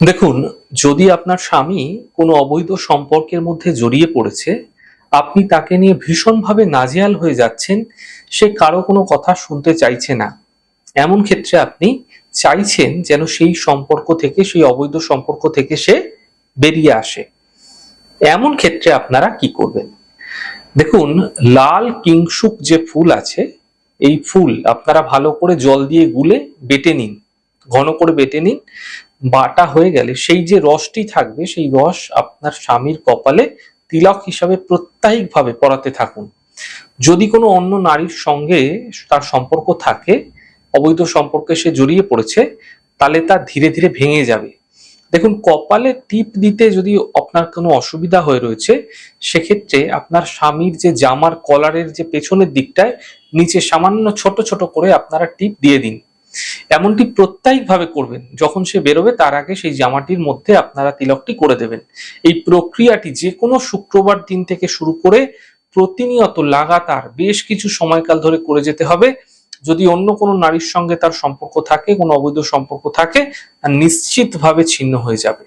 দেখুন, যদি আপনার স্বামী কোনো অবৈধ সম্পর্কের মধ্যে জড়িয়ে পড়েছে, আপনি তাকে নিয়ে ভীষণভাবে নাজেহাল হয়ে যাচ্ছেন, সে কারো কোনো কথা শুনতে চাইছে না। এমন ক্ষেত্রে আপনি চাইছেন যেন সেই সম্পর্ক থেকে, সেই অবৈধ সম্পর্ক থেকে সে বেরিয়ে আসে। এমন ক্ষেত্রে আপনারা কি করবেন? দেখুন, লাল কিংশুক যে ফুল আছে, এই ফুল আপনারা ভালো করে জল দিয়ে গুলে বেটে নিন, ঘন করে বেটে নিন। বাটা হয়ে গেলে সেই যে রসটি থাকবে, সেই রস আপনার স্বামীর কপালে তিলক হিসাবে প্রত্যায়িকভাবে পরাতে থাকুন। যদি কোনো অন্য নারীর সঙ্গে তার সম্পর্ক থাকে, অবৈধ সম্পর্কে সে জড়িয়ে পড়েছে, তাহলে তা ধীরে ধীরে ভেঙে যাবে। দেখুন, কপালে টিপ দিতে যদি আপনার কোনো অসুবিধা হয়ে রয়েছে, সেক্ষেত্রে আপনার স্বামীর যে জামার কলারের যে পেছনের দিকটায় নিচে সামান্য ছোট ছোট করে আপনারা টিপ দিয়ে দিন। এমনটি প্রত্যয়িকভাবে করবেন, যখন সে বেরোবে তার আগে সেই জামাটির মধ্যে আপনারা তিলকটি করে দেবেন। এই প্রক্রিয়াটি যে কোনো শুক্রবার দিন থেকে শুরু করে প্রতিনিয়ত লাগাতার বেশ কিছু সময়কাল ধরে করে যেতে হবে। যদি অন্য কোনো নারীর সঙ্গে তার সম্পর্ক থাকে, কোনো অবৈধ সম্পর্ক থাকে, তা নিশ্চিতভাবে ছিন্ন হয়ে যাবে।